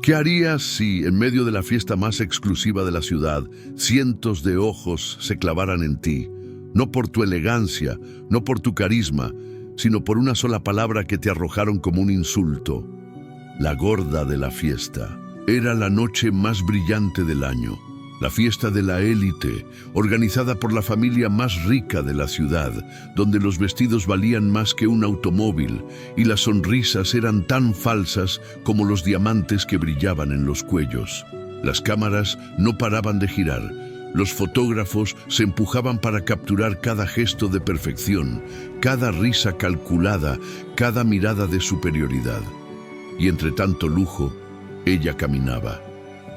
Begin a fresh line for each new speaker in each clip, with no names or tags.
¿Qué harías si, en medio de la fiesta más exclusiva de la ciudad, cientos de ojos se clavaran en ti? No por tu elegancia, no por tu carisma, sino por una sola palabra que te arrojaron como un insulto. La gorda de la fiesta. Era la noche más brillante del año. La fiesta de la élite, organizada por la familia más rica de la ciudad, donde los vestidos valían más que un automóvil y las sonrisas eran tan falsas como los diamantes que brillaban en los cuellos. Las cámaras no paraban de girar. Los fotógrafos se empujaban para capturar cada gesto de perfección, cada risa calculada, cada mirada de superioridad. Y entre tanto lujo, ella caminaba,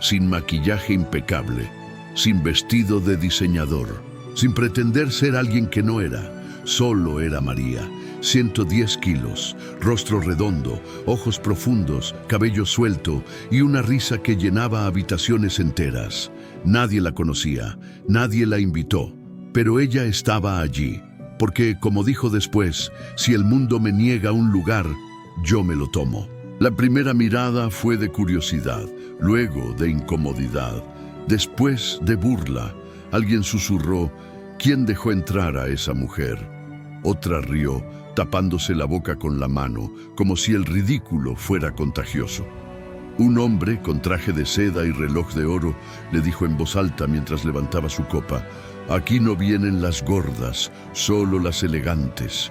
sin maquillaje impecable, sin vestido de diseñador, sin pretender ser alguien que no era. Solo era María, 110 kilos, rostro redondo, ojos profundos, cabello suelto y una risa que llenaba habitaciones enteras. Nadie la conocía, nadie la invitó, pero ella estaba allí, porque, como dijo después, si el mundo me niega un lugar, yo me lo tomo. La primera mirada fue de curiosidad, luego de incomodidad, después de burla. Alguien susurró: ¿quién dejó entrar a esa mujer? Otra rió, tapándose la boca con la mano, como si el ridículo fuera contagioso. Un hombre con traje de seda y reloj de oro le dijo en voz alta mientras levantaba su copa: aquí no vienen las gordas, solo las elegantes.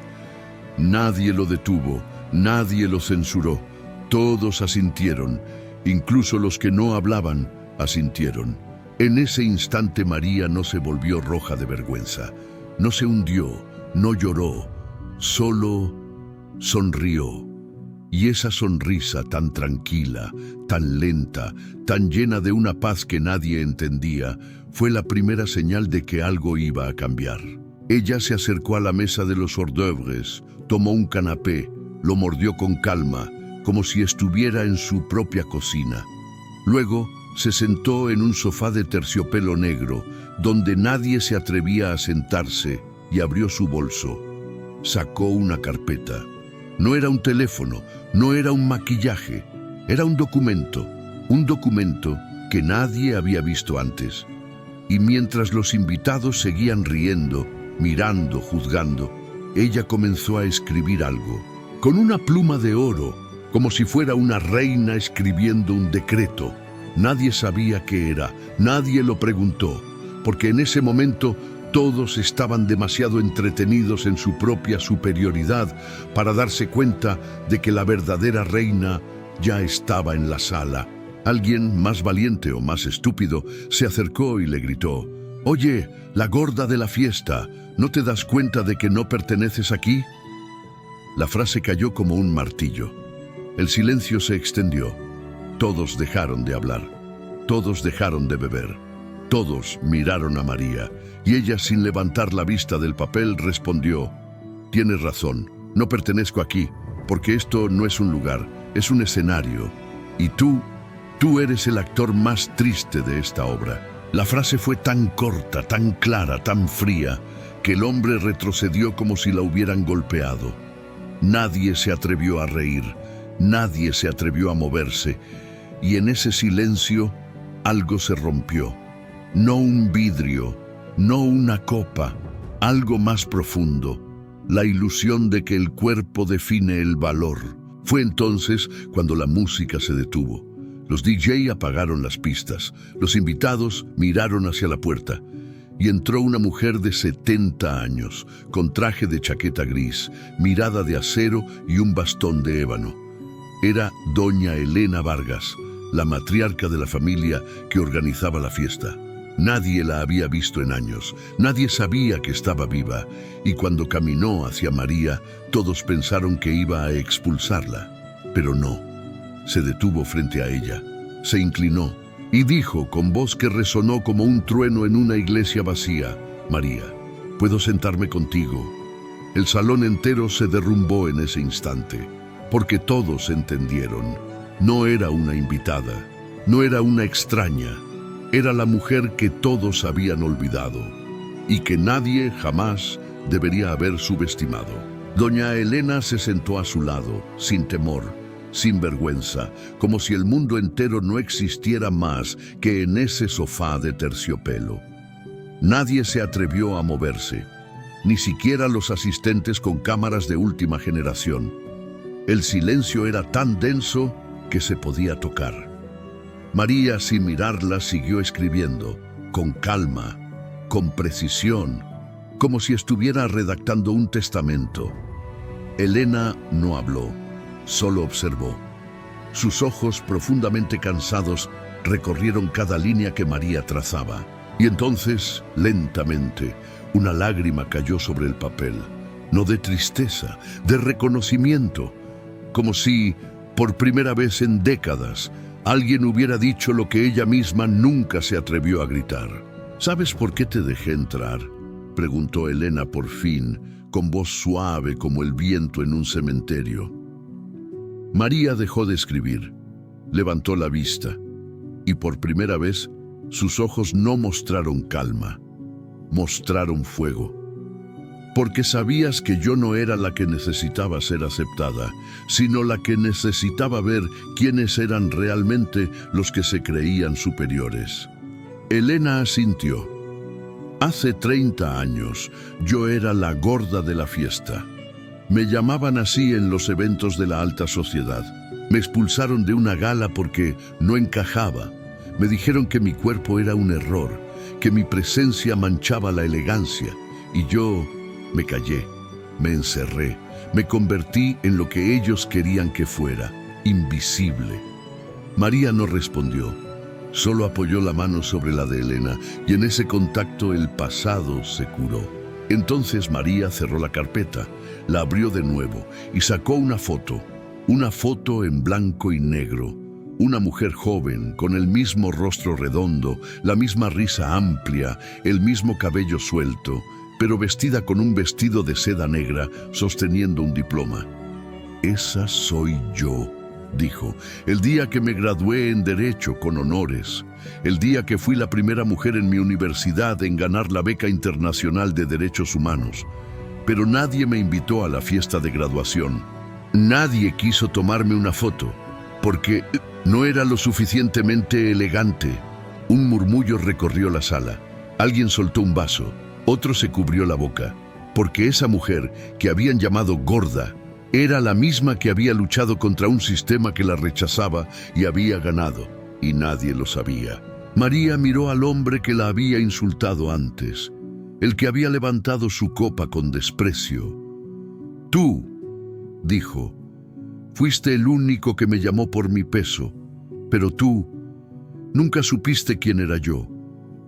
Nadie lo detuvo, nadie lo censuró. Todos asintieron, incluso los que no hablaban asintieron. En ese instante María no se volvió roja de vergüenza, no se hundió, no lloró, solo sonrió. Y esa sonrisa tan tranquila, tan lenta, tan llena de una paz que nadie entendía, fue la primera señal de que algo iba a cambiar. Ella se acercó a la mesa de los hors d'oeuvres, tomó un canapé, lo mordió con calma, como si estuviera en su propia cocina. Luego se sentó en un sofá de terciopelo negro, donde nadie se atrevía a sentarse, y abrió su bolso. Sacó una carpeta. No era un teléfono, no era un maquillaje, era un documento que nadie había visto antes. Y mientras los invitados seguían riendo, mirando, juzgando, ella comenzó a escribir algo, con una pluma de oro, como si fuera una reina escribiendo un decreto. Nadie sabía qué era, nadie lo preguntó, porque en ese momento todos estaban demasiado entretenidos en su propia superioridad para darse cuenta de que la verdadera reina ya estaba en la sala. Alguien más valiente o más estúpido se acercó y le gritó: «Oye, la gorda de la fiesta, ¿no te das cuenta de que no perteneces aquí?». La frase cayó como un martillo. El silencio se extendió. Todos dejaron de hablar. Todos dejaron de beber. Todos miraron a María, y ella, sin levantar la vista del papel, respondió: «Tienes razón, no pertenezco aquí, porque esto no es un lugar, es un escenario. Y tú eres el actor más triste de esta obra». La frase fue tan corta, tan clara, tan fría, que el hombre retrocedió como si la hubieran golpeado. Nadie se atrevió a reír, nadie se atrevió a moverse, y en ese silencio algo se rompió. No un vidrio, no una copa, algo más profundo, la ilusión de que el cuerpo define el valor. Fue entonces cuando la música se detuvo. Los DJ apagaron las pistas, los invitados miraron hacia la puerta, y entró una mujer de 70 años, con traje de chaqueta gris, mirada de acero y un bastón de ébano. Era doña Elena Vargas, la matriarca de la familia que organizaba la fiesta. Nadie la había visto en años, nadie sabía que estaba viva, y cuando caminó hacia María, todos pensaron que iba a expulsarla. Pero no, se detuvo frente a ella, se inclinó y dijo con voz que resonó como un trueno en una iglesia vacía: «María, ¿puedo sentarme contigo?». El salón entero se derrumbó en ese instante, porque todos entendieron. No era una invitada, no era una extraña, era la mujer que todos habían olvidado y que nadie jamás debería haber subestimado. Doña Elena se sentó a su lado, sin temor, sin vergüenza, como si el mundo entero no existiera más que en ese sofá de terciopelo. Nadie se atrevió a moverse, ni siquiera los asistentes con cámaras de última generación. El silencio era tan denso que se podía tocar. María, sin mirarla, siguió escribiendo, con calma, con precisión, como si estuviera redactando un testamento. Elena no habló, solo observó. Sus ojos, profundamente cansados, recorrieron cada línea que María trazaba. Y entonces, lentamente, una lágrima cayó sobre el papel, no de tristeza, de reconocimiento, como si, por primera vez en décadas, alguien hubiera dicho lo que ella misma nunca se atrevió a gritar. ¿Sabes por qué te dejé entrar?, preguntó Elena por fin, con voz suave como el viento en un cementerio. María dejó de escribir, levantó la vista, y por primera vez sus ojos no mostraron calma, mostraron fuego. Porque sabías que yo no era la que necesitaba ser aceptada, sino la que necesitaba ver quiénes eran realmente los que se creían superiores. Elena asintió. Hace 30 años, yo era la gorda de la fiesta. Me llamaban así en los eventos de la alta sociedad. Me expulsaron de una gala porque no encajaba. Me dijeron que mi cuerpo era un error, que mi presencia manchaba la elegancia, y yo me callé, me encerré, me convertí en lo que ellos querían que fuera, invisible. María no respondió, solo apoyó la mano sobre la de Elena, y en ese contacto el pasado se curó. Entonces María cerró la carpeta, la abrió de nuevo y sacó una foto en blanco y negro. Una mujer joven, con el mismo rostro redondo, la misma risa amplia, el mismo cabello suelto, pero vestida con un vestido de seda negra, sosteniendo un diploma. Esa soy yo, dijo, el día que me gradué en Derecho con honores, el día que fui la primera mujer en mi universidad en ganar la beca internacional de Derechos Humanos. Pero nadie me invitó a la fiesta de graduación. Nadie quiso tomarme una foto, porque no era lo suficientemente elegante. Un murmullo recorrió la sala. Alguien soltó un vaso. Otro se cubrió la boca, porque esa mujer, que habían llamado gorda, era la misma que había luchado contra un sistema que la rechazaba y había ganado, y nadie lo sabía. María miró al hombre que la había insultado antes, el que había levantado su copa con desprecio. Tú, dijo, fuiste el único que me llamó por mi peso, pero tú nunca supiste quién era yo.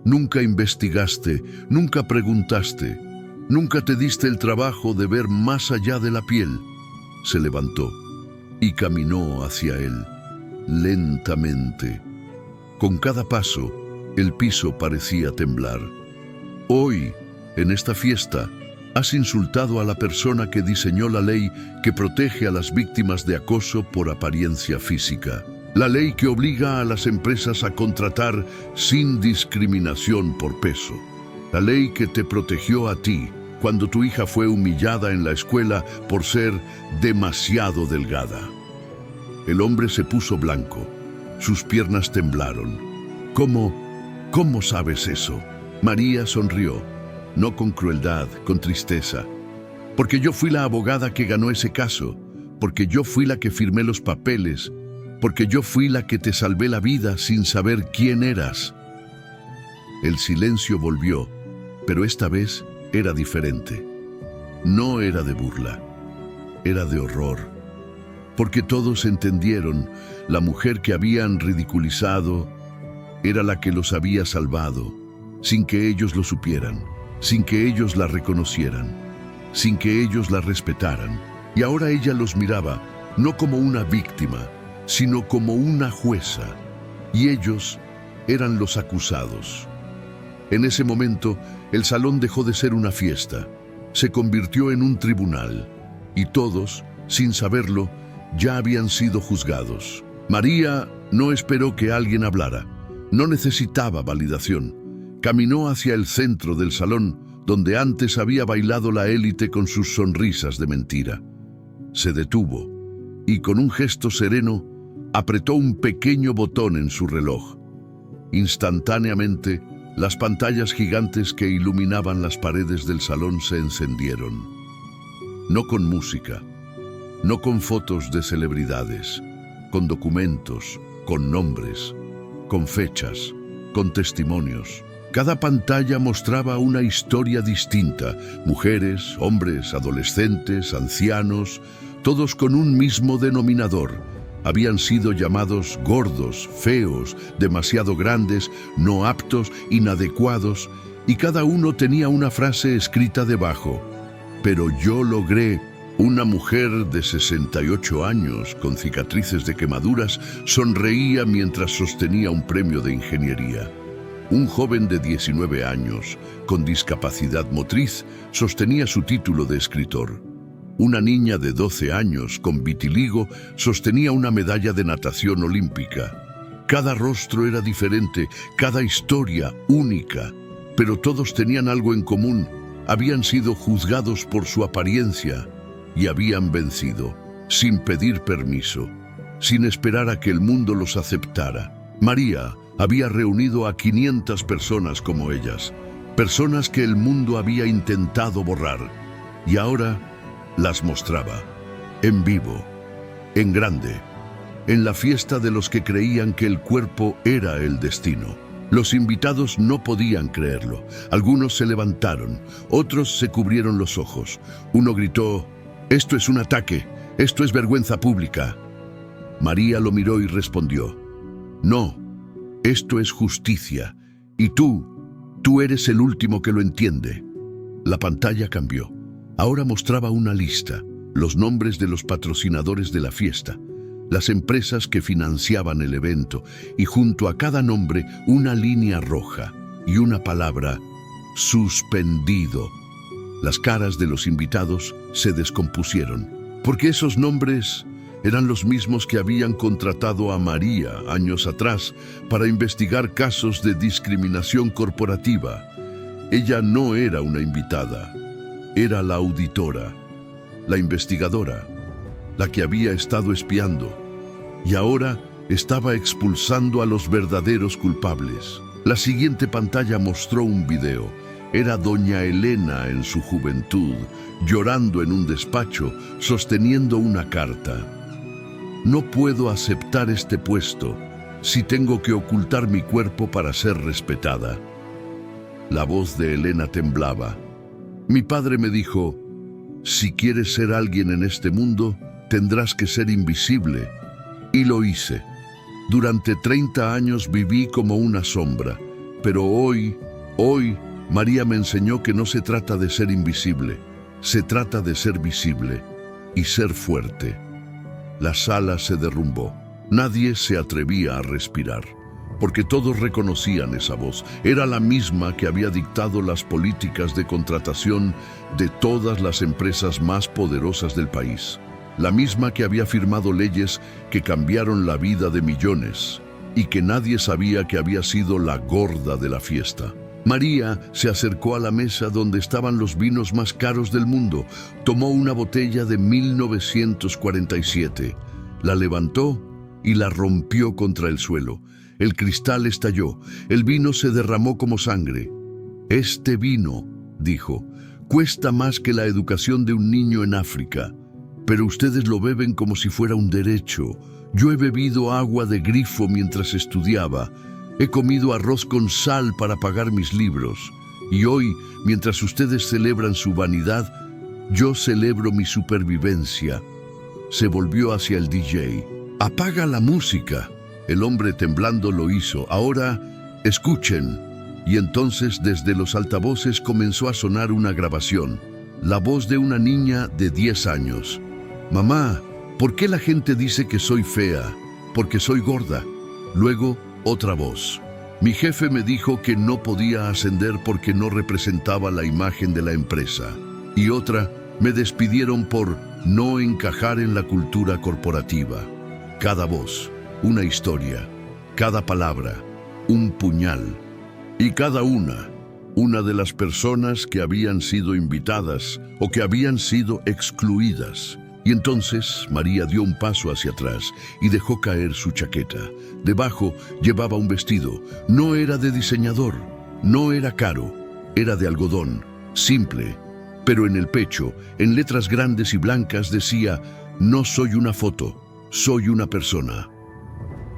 Nunca investigaste, nunca preguntaste, nunca te diste el trabajo de ver más allá de la piel. Se levantó y caminó hacia él, lentamente. Con cada paso, el piso parecía temblar. Hoy, en esta fiesta, has insultado a la persona que diseñó la ley que protege a las víctimas de acoso por apariencia física. La ley que obliga a las empresas a contratar sin discriminación por peso. La ley que te protegió a ti cuando tu hija fue humillada en la escuela por ser demasiado delgada. El hombre se puso blanco. Sus piernas temblaron. ¿Cómo sabes eso? María sonrió, no con crueldad, con tristeza. Porque yo fui la abogada que ganó ese caso. Porque yo fui la que firmé los papeles. Porque yo fui la que te salvé la vida sin saber quién eras. El silencio volvió, pero esta vez era diferente. No era de burla, era de horror. Porque todos entendieron, la mujer que habían ridiculizado era la que los había salvado, sin que ellos lo supieran, sin que ellos la reconocieran, sin que ellos la respetaran. Y ahora ella los miraba, no como una víctima, sino como una jueza, y ellos eran los acusados. En ese momento, el salón dejó de ser una fiesta, se convirtió en un tribunal, y todos, sin saberlo, ya habían sido juzgados. María no esperó que alguien hablara, no necesitaba validación. Caminó hacia el centro del salón, donde antes había bailado la élite con sus sonrisas de mentira. Se detuvo, y con un gesto sereno apretó un pequeño botón en su reloj. Instantáneamente, las pantallas gigantes que iluminaban las paredes del salón se encendieron. No con música, no con fotos de celebridades, con documentos, con nombres, con fechas, con testimonios. Cada pantalla mostraba una historia distinta: mujeres, hombres, adolescentes, ancianos, todos con un mismo denominador. Habían sido llamados gordos, feos, demasiado grandes, no aptos, inadecuados, y cada uno tenía una frase escrita debajo. Pero yo logré. Una mujer de 68 años, con cicatrices de quemaduras, sonreía mientras sostenía un premio de ingeniería. Un joven de 19 años, con discapacidad motriz, sostenía su título de escritor. Una niña de 12 años, con vitiligo, sostenía una medalla de natación olímpica. Cada rostro era diferente, cada historia única, pero todos tenían algo en común: habían sido juzgados por su apariencia y habían vencido, sin pedir permiso, sin esperar a que el mundo los aceptara. María había reunido a 500 personas como ellas, personas que el mundo había intentado borrar, y ahora las mostraba, en vivo, en grande, en la fiesta de los que creían que el cuerpo era el destino. Los invitados no podían creerlo. Algunos se levantaron, otros se cubrieron los ojos. Uno gritó: «Esto es un ataque, esto es vergüenza pública». María lo miró y respondió: «No, esto es justicia, y tú eres el último que lo entiende». La pantalla cambió. Ahora mostraba una lista, los nombres de los patrocinadores de la fiesta, las empresas que financiaban el evento, y junto a cada nombre una línea roja y una palabra: suspendido. Las caras de los invitados se descompusieron, porque esos nombres eran los mismos que habían contratado a María años atrás para investigar casos de discriminación corporativa. Ella no era una invitada, era la auditora, la investigadora, la que había estado espiando, y ahora estaba expulsando a los verdaderos culpables. La siguiente pantalla mostró un video. Era doña Elena en su juventud, llorando en un despacho, sosteniendo una carta. «No puedo aceptar este puesto si tengo que ocultar mi cuerpo para ser respetada». La voz de Elena temblaba. «Mi padre me dijo: si quieres ser alguien en este mundo, tendrás que ser invisible». Y lo hice. Durante 30 años viví como una sombra, pero hoy, María me enseñó que no se trata de ser invisible, se trata de ser visible y ser fuerte. La sala se derrumbó. Nadie se atrevía a respirar, porque todos reconocían esa voz. Era la misma que había dictado las políticas de contratación de todas las empresas más poderosas del país. La misma que había firmado leyes que cambiaron la vida de millones y que nadie sabía que había sido la gorda de la fiesta. María se acercó a la mesa donde estaban los vinos más caros del mundo. Tomó una botella de 1947, la levantó y la rompió contra el suelo. El cristal estalló, el vino se derramó como sangre. «Este vino», dijo, «cuesta más que la educación de un niño en África, pero ustedes lo beben como si fuera un derecho. Yo he bebido agua de grifo mientras estudiaba. He comido arroz con sal para pagar mis libros. Y hoy, mientras ustedes celebran su vanidad, yo celebro mi supervivencia». Se volvió hacia el DJ. «Apaga la música». El hombre temblando lo hizo. «Ahora, escuchen». Y entonces desde los altavoces comenzó a sonar una grabación. La voz de una niña de 10 años. «Mamá, ¿por qué la gente dice que soy fea? Porque soy gorda». Luego, otra voz. «Mi jefe me dijo que no podía ascender porque no representaba la imagen de la empresa». Y otra: «Me despidieron por no encajar en la cultura corporativa». Cada voz, una historia. Cada palabra, un puñal. Y cada una de las personas que habían sido invitadas o que habían sido excluidas. Y entonces María dio un paso hacia atrás y dejó caer su chaqueta. Debajo llevaba un vestido. No era de diseñador, no era caro, era de algodón, simple. Pero en el pecho, en letras grandes y blancas, decía: no soy una foto, soy una persona.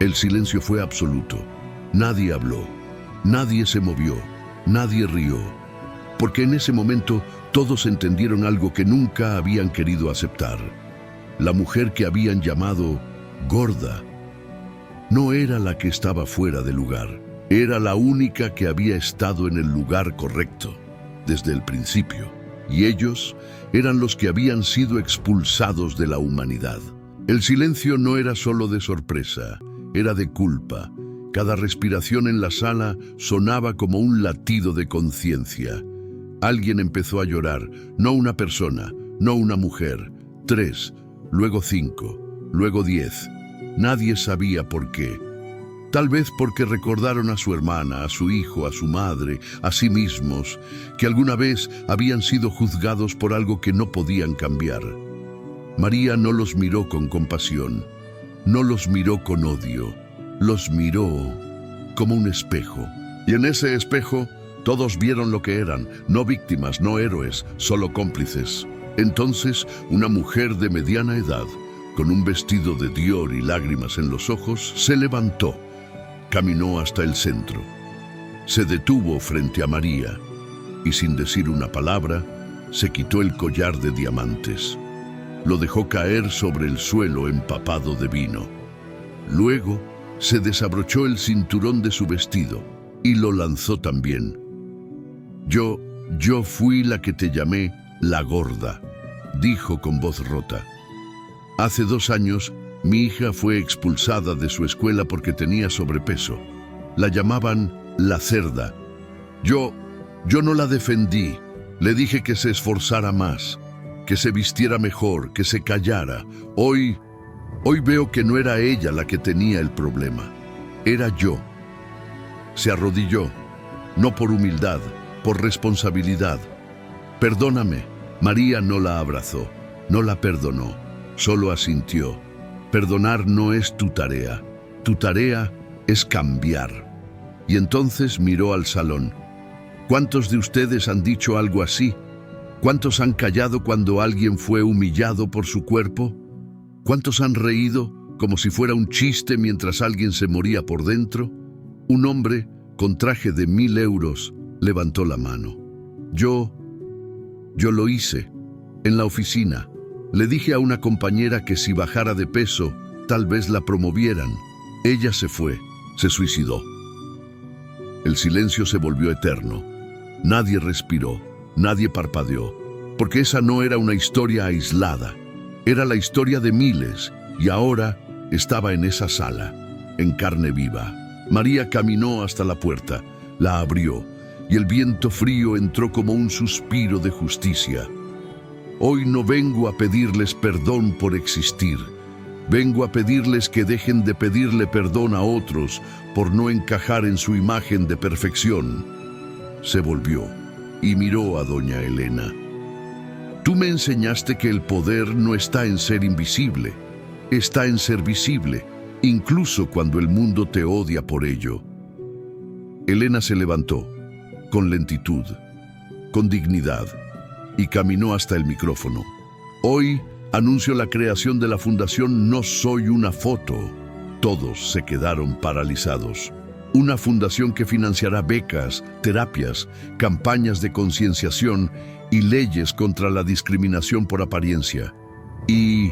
El silencio fue absoluto. Nadie habló, nadie se movió, nadie rió. Porque en ese momento todos entendieron algo que nunca habían querido aceptar. La mujer que habían llamado gorda no era la que estaba fuera de lugar. Era la única que había estado en el lugar correcto desde el principio. Y ellos eran los que habían sido expulsados de la humanidad. El silencio no era solo de sorpresa, era de culpa. Cada respiración en la sala sonaba como un latido de conciencia. Alguien empezó a llorar, no una persona, no una mujer. 3, luego 5, luego 10. Nadie sabía por qué. Tal vez porque recordaron a su hermana, a su hijo, a su madre, a sí mismos, que alguna vez habían sido juzgados por algo que no podían cambiar. María no los miró con compasión, no los miró con odio, los miró como un espejo. Y en ese espejo todos vieron lo que eran, no víctimas, no héroes, solo cómplices. Entonces, una mujer de mediana edad, con un vestido de Dior y lágrimas en los ojos, se levantó. Caminó hasta el centro. Se detuvo frente a María y, sin decir una palabra, se quitó el collar de diamantes. Lo dejó caer sobre el suelo empapado de vino. Luego, se desabrochó el cinturón de su vestido y lo lanzó también. Yo fui la que te llamé la gorda, dijo con voz rota. Hace 2 años, mi hija fue expulsada de su escuela porque tenía sobrepeso. La llamaban la cerda. Yo no la defendí. Le dije que se esforzara más, que se vistiera mejor, que se callara. Hoy veo que no era ella la que tenía el problema. Era yo. Se arrodilló, no por humildad, por responsabilidad. Perdóname. María no la abrazó, no la perdonó, solo asintió. Perdonar no es tu tarea es cambiar. Y entonces miró al salón. ¿Cuántos de ustedes han dicho algo así? ¿Cuántos han callado cuando alguien fue humillado por su cuerpo? ¿Cuántos han reído como si fuera un chiste mientras alguien se moría por dentro? Un hombre con traje de 1000 euros levantó la mano. Yo lo hice, en la oficina. Le dije a una compañera que si bajara de peso, tal vez la promovieran. Ella se fue, se suicidó. El silencio se volvió eterno. Nadie respiró, nadie parpadeó, porque esa no era una historia aislada. Era la historia de miles, y ahora estaba en esa sala, en carne viva. María caminó hasta la puerta, la abrió, y el viento frío entró como un suspiro de justicia. Hoy no vengo a pedirles perdón por existir. Vengo a pedirles que dejen de pedirle perdón a otros por no encajar en su imagen de perfección. Se volvió y miró a doña Elena. Tú me enseñaste que el poder no está en ser invisible, está en ser visible, incluso cuando el mundo te odia por ello. Elena se levantó, con lentitud, con dignidad, y caminó hasta el micrófono. Hoy anuncio la creación de la Fundación No Soy una Foto. Todos se quedaron paralizados. Una fundación que financiará becas, terapias, campañas de concienciación y leyes contra la discriminación por apariencia. Y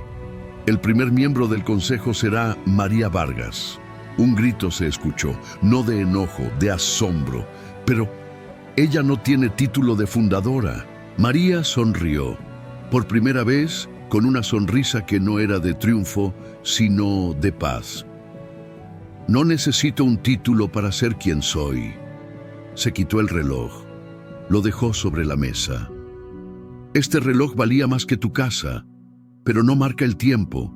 el primer miembro del consejo será María Vargas. Un grito se escuchó, no de enojo, de asombro, pero ella no tiene título de fundadora. María sonrió, por primera vez con una sonrisa que no era de triunfo, sino de paz. No necesito un título para ser quien soy. Se quitó el reloj, lo dejó sobre la mesa. Este reloj valía más que tu casa, pero no marca el tiempo,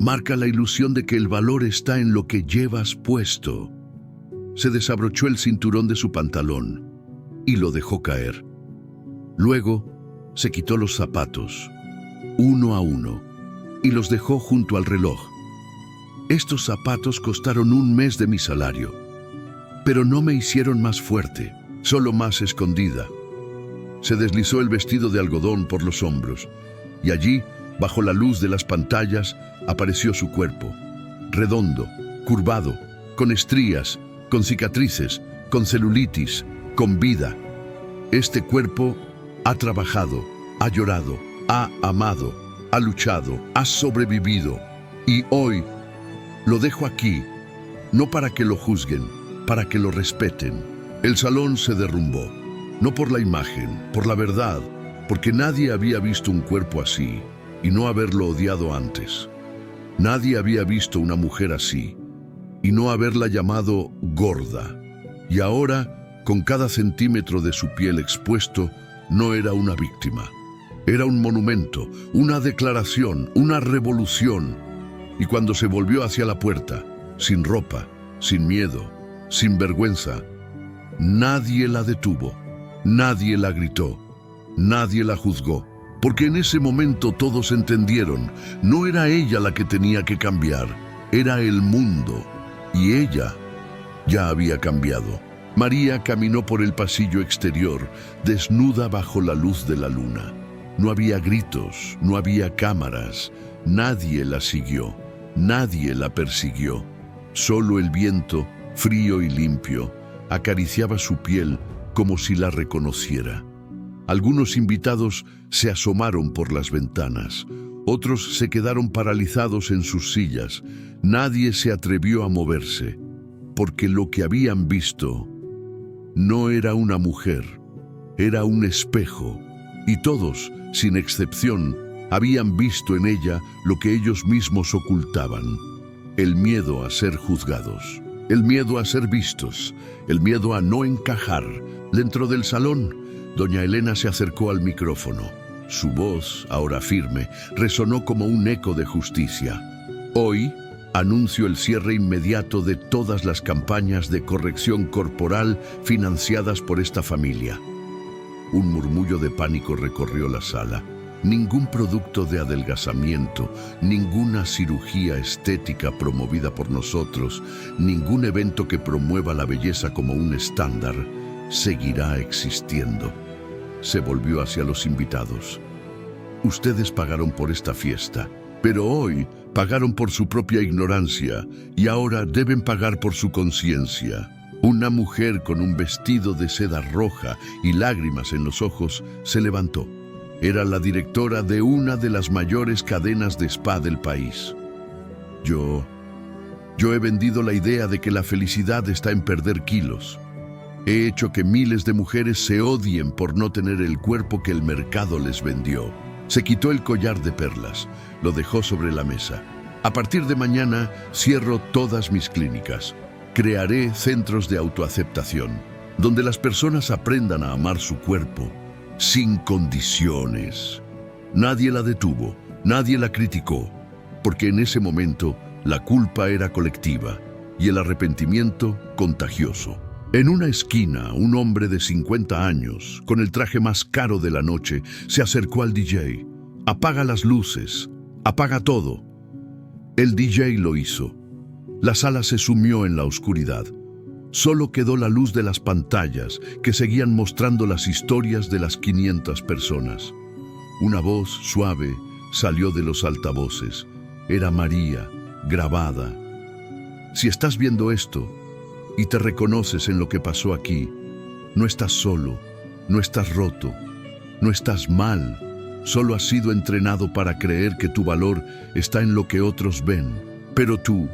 marca la ilusión de que el valor está en lo que llevas puesto. Se desabrochó el cinturón de su pantalón y lo dejó caer. Luego se quitó los zapatos, uno a uno, y los dejó junto al reloj. Estos zapatos costaron un mes de mi salario, pero no me hicieron más fuerte, solo más escondida. Se deslizó el vestido de algodón por los hombros, y allí, bajo la luz de las pantallas, apareció su cuerpo, redondo, curvado, con estrías, con cicatrices, con celulitis, con vida. Este cuerpo ha trabajado, ha llorado, ha amado, ha luchado, ha sobrevivido, y hoy lo dejo aquí, no para que lo juzguen, para que lo respeten. El salón se derrumbó, no por la imagen, por la verdad, porque nadie había visto un cuerpo así y no haberlo odiado antes. Nadie había visto una mujer así y no haberla llamado gorda. Y ahora, con cada centímetro de su piel expuesto, no era una víctima. Era un monumento, una declaración, una revolución. Y cuando se volvió hacia la puerta, sin ropa, sin miedo, sin vergüenza, nadie la detuvo, nadie la gritó, nadie la juzgó, porque en ese momento todos entendieron, no era ella la que tenía que cambiar, era el mundo, y ella ya había cambiado. María caminó por el pasillo exterior, desnuda bajo la luz de la luna. No había gritos, no había cámaras, nadie la siguió. Nadie la persiguió. Solo el viento, frío y limpio, acariciaba su piel como si la reconociera. Algunos invitados se asomaron por las ventanas. Otros se quedaron paralizados en sus sillas. Nadie se atrevió a moverse, porque lo que habían visto no era una mujer, era un espejo, y todos, sin excepción, habían visto en ella lo que ellos mismos ocultaban: el miedo a ser juzgados, el miedo a ser vistos, el miedo a no encajar. Dentro del salón, doña Elena se acercó al micrófono. Su voz, ahora firme, resonó como un eco de justicia. Hoy anuncio el cierre inmediato de todas las campañas de corrección corporal financiadas por esta familia. Un murmullo de pánico recorrió la sala. Ningún producto de adelgazamiento, ninguna cirugía estética promovida por nosotros, ningún evento que promueva la belleza como un estándar, seguirá existiendo. Se volvió hacia los invitados. Ustedes pagaron por esta fiesta, pero hoy pagaron por su propia ignorancia y ahora deben pagar por su conciencia. Una mujer con un vestido de seda roja y lágrimas en los ojos se levantó. Era la directora de una de las mayores cadenas de spa del país. Yo he vendido la idea de que la felicidad está en perder kilos. He hecho que miles de mujeres se odien por no tener el cuerpo que el mercado les vendió. Se quitó el collar de perlas, lo dejó sobre la mesa. A partir de mañana cierro todas mis clínicas. Crearé centros de autoaceptación, donde las personas aprendan a amar su cuerpo, sin condiciones. Nadie la detuvo, nadie la criticó, porque en ese momento la culpa era colectiva y el arrepentimiento contagioso. En una esquina, un hombre de 50 años, con el traje más caro de la noche, se acercó al DJ. Apaga las luces, apaga todo. El DJ lo hizo. La sala se sumió en la oscuridad. Solo quedó la luz de las pantallas que seguían mostrando las historias de las 500 personas. Una voz suave salió de los altavoces. Era María, grabada. Si estás viendo esto y te reconoces en lo que pasó aquí, no estás solo, no estás roto, no estás mal. Solo has sido entrenado para creer que tu valor está en lo que otros ven. Pero tú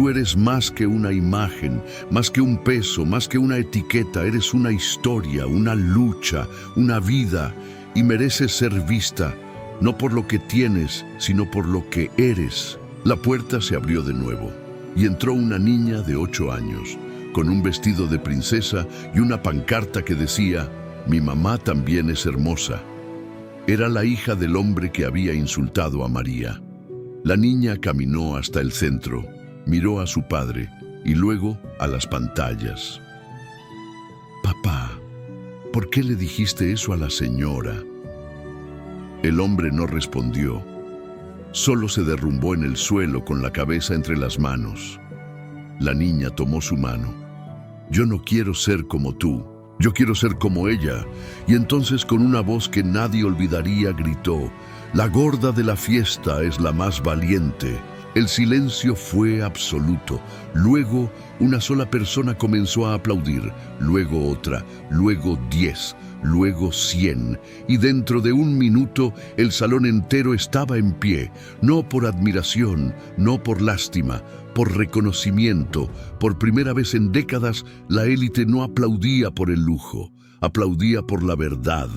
eres más que una imagen, más que un peso, más que una etiqueta. Eres una historia, una lucha, una vida, y mereces ser vista, no por lo que tienes, sino por lo que eres. La puerta se abrió de nuevo, y entró una niña de 8 años, con un vestido de princesa y una pancarta que decía: «Mi mamá también es hermosa». Era la hija del hombre que había insultado a María. La niña caminó hasta el centro, miró a su padre y luego a las pantallas. «Papá, ¿por qué le dijiste eso a la señora?». El hombre no respondió. solo se derrumbó en el suelo con la cabeza entre las manos. La niña tomó su mano. Yo no quiero ser como tú, yo quiero ser como ella. Y entonces con una voz que nadie olvidaría gritó, la gorda de la fiesta es la más valiente. El silencio fue absoluto. Luego, una sola persona comenzó a aplaudir, luego otra, luego 10, luego 100. Y dentro de un minuto, el salón entero estaba en pie, no por admiración, no por lástima, por reconocimiento. Por primera vez en décadas, la élite no aplaudía por el lujo, aplaudía por la verdad.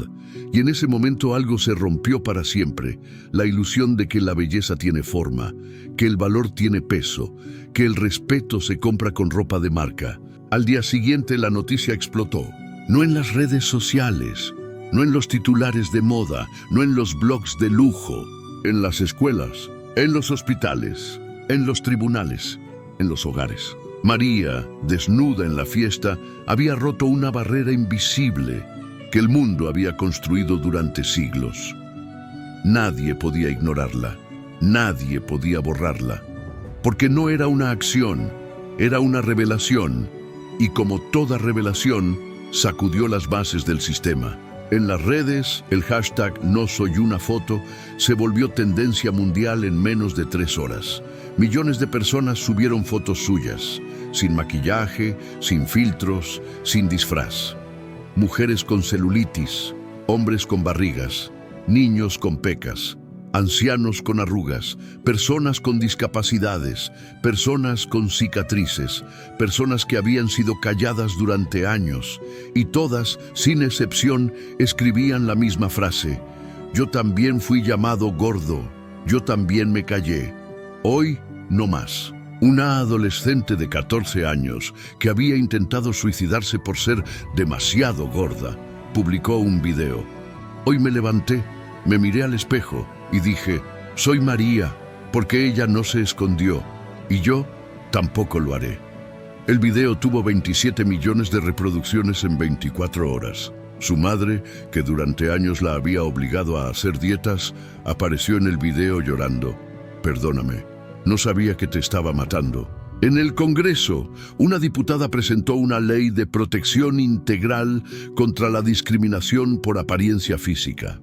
Y en ese momento algo se rompió para siempre, la ilusión de que la belleza tiene forma, que el valor tiene peso, que el respeto se compra con ropa de marca. Al día siguiente la noticia explotó, no en las redes sociales, no en los titulares de moda, no en los blogs de lujo, en las escuelas, en los hospitales, en los tribunales, en los hogares. María, desnuda en la fiesta, había roto una barrera invisible que el mundo había construido durante siglos. Nadie podía ignorarla, nadie podía borrarla, porque no era una acción, era una revelación, y como toda revelación, sacudió las bases del sistema. En las redes, el hashtag No Soy Una Foto se volvió tendencia mundial en menos de 3 horas. Millones de personas subieron fotos suyas, sin maquillaje, sin filtros, sin disfraz. Mujeres con celulitis, hombres con barrigas, niños con pecas, ancianos con arrugas, personas con discapacidades, personas con cicatrices, personas que habían sido calladas durante años, y todas, sin excepción, escribían la misma frase: yo también fui llamado gordo, yo también me callé, hoy no más. Una adolescente de 14 años que había intentado suicidarse por ser demasiado gorda, publicó un video. Hoy me levanté, me miré al espejo y dije, soy María, porque ella no se escondió, y yo tampoco lo haré. El video tuvo 27 millones de reproducciones en 24 horas. Su madre, que durante años la había obligado a hacer dietas, apareció en el video llorando. Perdóname, no sabía que te estaba matando. En el Congreso, una diputada presentó una ley de protección integral contra la discriminación por apariencia física.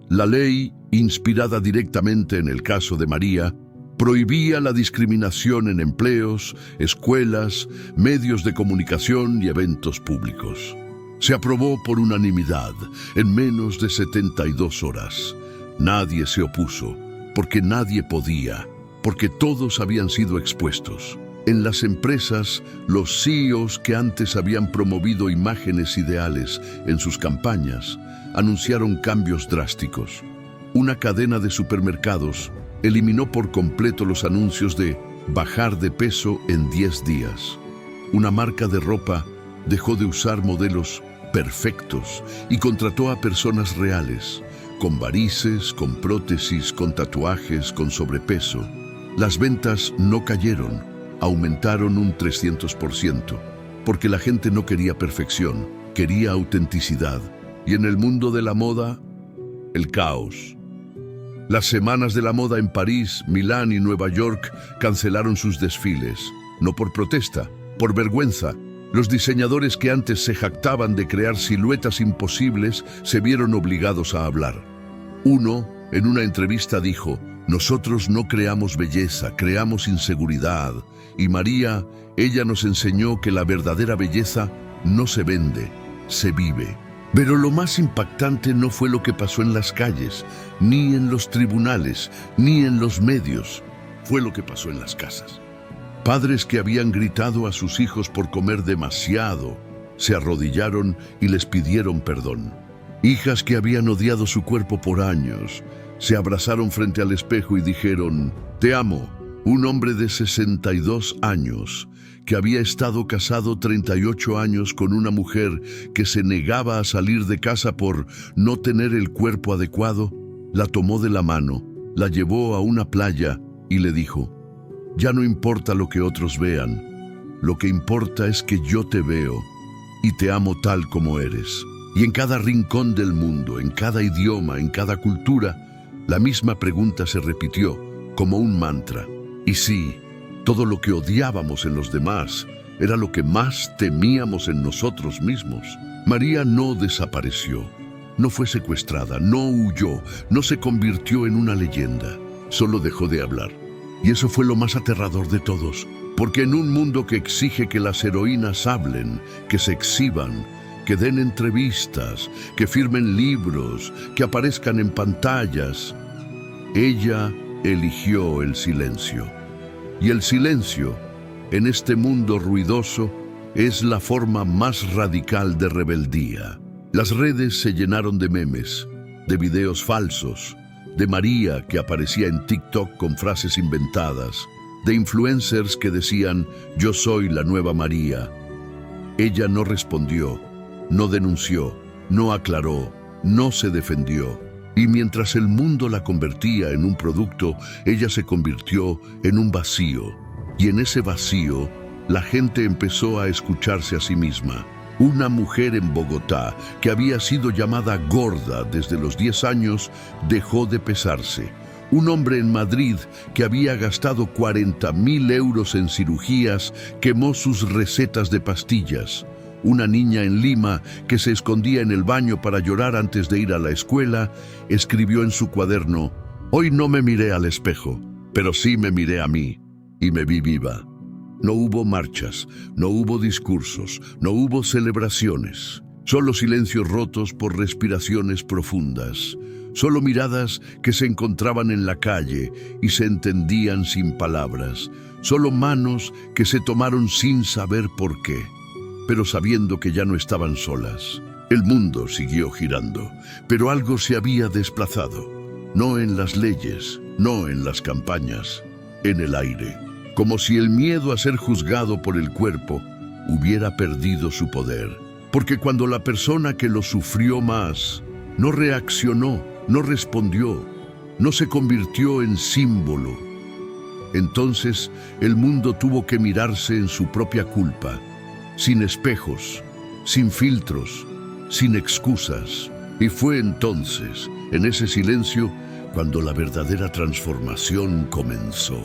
La ley, inspirada directamente en el caso de María, prohibía la discriminación en empleos, escuelas, medios de comunicación y eventos públicos. Se aprobó por unanimidad en menos de 72 horas. Nadie se opuso, porque nadie podía, porque todos habían sido expuestos. En las empresas, los CEOs que antes habían promovido imágenes ideales en sus campañas, anunciaron cambios drásticos. Una cadena de supermercados eliminó por completo los anuncios de bajar de peso en 10 días. Una marca de ropa dejó de usar modelos perfectos y contrató a personas reales, con varices, con prótesis, con tatuajes, con sobrepeso. Las ventas no cayeron, aumentaron un 300%, porque la gente no quería perfección, quería autenticidad. Y en el mundo de la moda, el caos. Las semanas de la moda en París, Milán y Nueva York cancelaron sus desfiles, no por protesta, por vergüenza. Los diseñadores que antes se jactaban de crear siluetas imposibles se vieron obligados a hablar. Uno, en una entrevista, dijo: nosotros no creamos belleza, creamos inseguridad. Y María, ella nos enseñó que la verdadera belleza no se vende, se vive. Pero lo más impactante no fue lo que pasó en las calles, ni en los tribunales, ni en los medios. Fue lo que pasó en las casas. Padres que habían gritado a sus hijos por comer demasiado, se arrodillaron y les pidieron perdón. Hijas que habían odiado su cuerpo por años, se abrazaron frente al espejo y dijeron, te amo. Un hombre de 62 años, que había estado casado 38 años con una mujer que se negaba a salir de casa por no tener el cuerpo adecuado, la tomó de la mano, la llevó a una playa y le dijo, ya no importa lo que otros vean, lo que importa es que yo te veo y te amo tal como eres. Y en cada rincón del mundo, en cada idioma, en cada cultura, La misma pregunta se repitió, como un mantra. Y sí, todo lo que odiábamos en los demás era lo que más temíamos en nosotros mismos. María no desapareció, no fue secuestrada, no huyó, no se convirtió en una leyenda, solo dejó de hablar. Y eso fue lo más aterrador de todos, porque en un mundo que exige que las heroínas hablen, que se exhiban, que den entrevistas, que firmen libros, que aparezcan en pantallas, ella eligió el silencio. Y el silencio, en este mundo ruidoso, es la forma más radical de rebeldía. Las redes se llenaron de memes, de videos falsos, de María que aparecía en TikTok con frases inventadas, de influencers que decían, yo soy la nueva María. Ella no respondió, no denunció, no aclaró, no se defendió. Y mientras el mundo la convertía en un producto, ella se convirtió en un vacío. Y en ese vacío, la gente empezó a escucharse a sí misma. Una mujer en Bogotá, que había sido llamada gorda desde los 10 años, dejó de pesarse. Un hombre en Madrid, que había gastado 40.000 euros en cirugías, quemó sus recetas de pastillas. Una niña en Lima, que se escondía en el baño para llorar antes de ir a la escuela, escribió en su cuaderno, «Hoy no me miré al espejo, pero sí me miré a mí, y me vi viva». No hubo marchas, no hubo discursos, no hubo celebraciones, solo silencios rotos por respiraciones profundas, solo miradas que se encontraban en la calle y se entendían sin palabras, solo manos que se tomaron sin saber por qué, pero sabiendo que ya no estaban solas. El mundo siguió girando, pero algo se había desplazado, no en las leyes, no en las campañas, en el aire. Como si el miedo a ser juzgado por el cuerpo hubiera perdido su poder. Porque cuando la persona que lo sufrió más no reaccionó, no respondió, no se convirtió en símbolo, entonces el mundo tuvo que mirarse en su propia culpa, sin espejos, sin filtros, sin excusas. Y fue entonces, en ese silencio, cuando la verdadera transformación comenzó.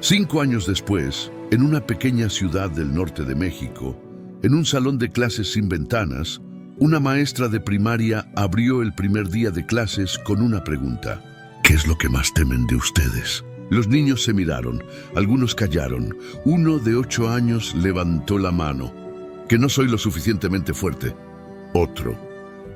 5 años después, en una pequeña ciudad del norte de México, en un salón de clases sin ventanas, una maestra de primaria abrió el primer día de clases con una pregunta. ¿Qué es lo que más temen de ustedes? Los niños se miraron, algunos callaron. Uno de 8 años levantó la mano. Que no soy lo suficientemente fuerte. Otro,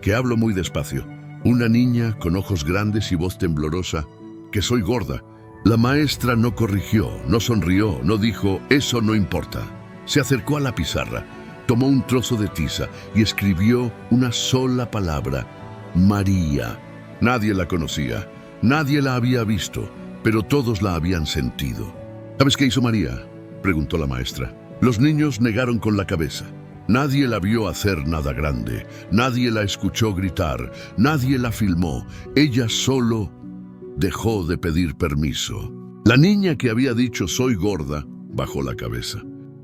que hablo muy despacio. Una niña con ojos grandes y voz temblorosa, que soy gorda. La maestra no corrigió, no sonrió, no dijo, eso no importa. Se acercó a la pizarra, tomó un trozo de tiza y escribió una sola palabra, María. Nadie la conocía, nadie la había visto, pero todos la habían sentido. ¿Sabes qué hizo María?, preguntó la maestra. Los niños negaron con la cabeza. Nadie la vio hacer nada grande, nadie la escuchó gritar, nadie la filmó. Ella solo dejó de pedir permiso. La niña que había dicho soy gorda bajó la cabeza.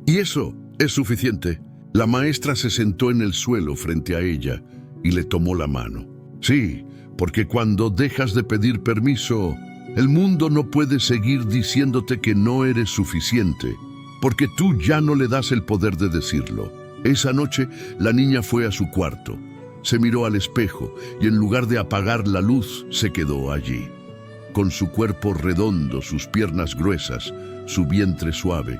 Y eso es suficiente. La maestra se sentó en el suelo frente a ella y le tomó la mano. Sí, porque cuando dejas de pedir permiso, el mundo no puede seguir diciéndote que no eres suficiente, porque tú ya no le das el poder de decirlo. Esa noche, la niña fue a su cuarto, se miró al espejo y en lugar de apagar la luz, se quedó allí. Con su cuerpo redondo, sus piernas gruesas, su vientre suave.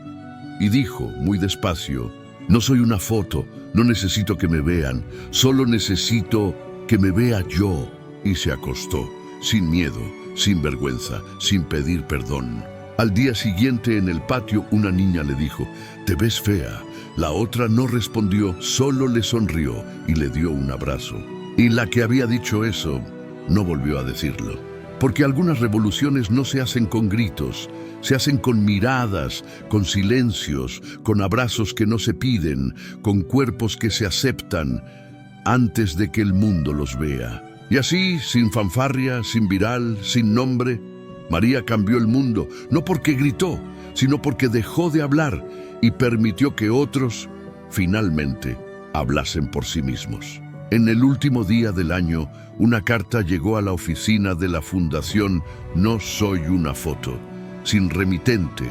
Y dijo, muy despacio, no soy una foto, no necesito que me vean, solo necesito que me vea yo. Y se acostó, sin miedo, sin vergüenza, sin pedir perdón. Al día siguiente, en el patio, una niña le dijo, te ves fea. La otra no respondió, solo le sonrió y le dio un abrazo. Y la que había dicho eso, no volvió a decirlo. Porque algunas revoluciones no se hacen con gritos, se hacen con miradas, con silencios, con abrazos que no se piden, con cuerpos que se aceptan antes de que el mundo los vea. Y así, sin fanfarria, sin viral, sin nombre, María cambió el mundo, no porque gritó, sino porque dejó de hablar y permitió que otros, finalmente, hablasen por sí mismos. En el último día del año, una carta llegó a la oficina de la Fundación No Soy una Foto, sin remitente,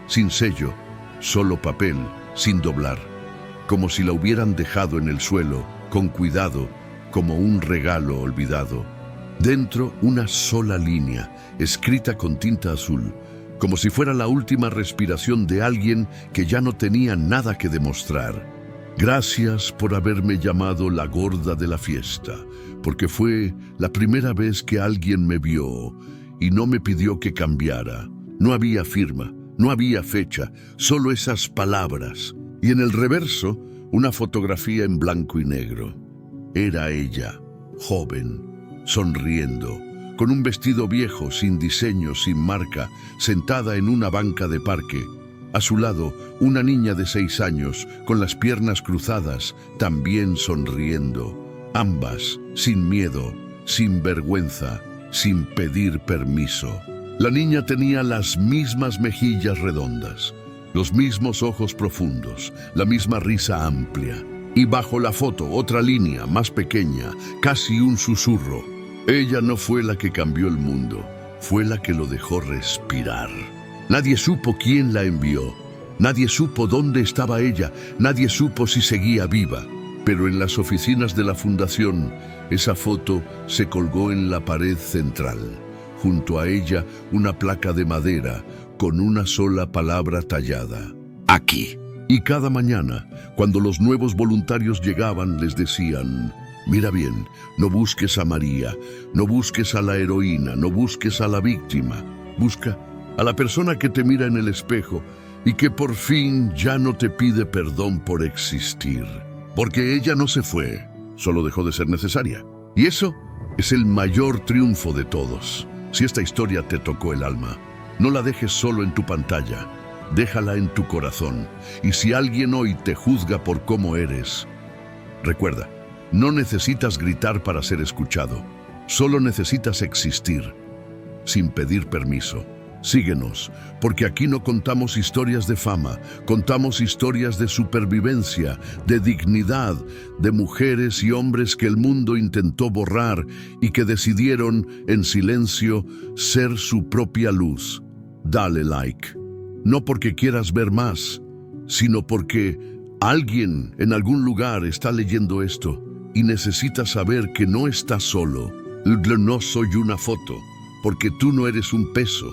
sin sello, solo papel, sin doblar, como si la hubieran dejado en el suelo, con cuidado, como un regalo olvidado. Dentro, una sola línea, escrita con tinta azul, como si fuera la última respiración de alguien que ya no tenía nada que demostrar. Gracias por haberme llamado la gorda de la fiesta, porque fue la primera vez que alguien me vio y no me pidió que cambiara. No había firma, no había fecha, solo esas palabras. Y en el reverso, una fotografía en blanco y negro. Era ella, joven, sonriendo, con un vestido viejo, sin diseño, sin marca, sentada en una banca de parque. A su lado, una niña de 6 años, con las piernas cruzadas, también sonriendo. Ambas, sin miedo, sin vergüenza, sin pedir permiso. La niña tenía las mismas mejillas redondas, los mismos ojos profundos, la misma risa amplia. Y bajo la foto, otra línea, más pequeña, casi un susurro. Ella no fue la que cambió el mundo, fue la que lo dejó respirar. Nadie supo quién la envió, nadie supo dónde estaba ella, nadie supo si seguía viva. Pero en las oficinas de la Fundación, esa foto se colgó en la pared central. Junto a ella, una placa de madera con una sola palabra tallada: aquí. Y cada mañana, cuando los nuevos voluntarios llegaban, les decían: mira bien, no busques a María, no busques a la heroína, no busques a la víctima. Busca a la persona que te mira en el espejo y que por fin ya no te pide perdón por existir. Porque ella no se fue, solo dejó de ser necesaria. Y eso es el mayor triunfo de todos. Si esta historia te tocó el alma, no la dejes solo en tu pantalla, déjala en tu corazón. Y si alguien hoy te juzga por cómo eres, recuerda, no necesitas gritar para ser escuchado, solo necesitas existir, sin pedir permiso. Síguenos, porque aquí no contamos historias de fama, contamos historias de supervivencia, de dignidad, de mujeres y hombres que el mundo intentó borrar y que decidieron, en silencio, ser su propia luz. Dale like, no porque quieras ver más, sino porque alguien en algún lugar está leyendo esto y necesita saber que no estás solo. No soy una foto, porque tú no eres un peso.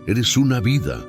Eres una vida.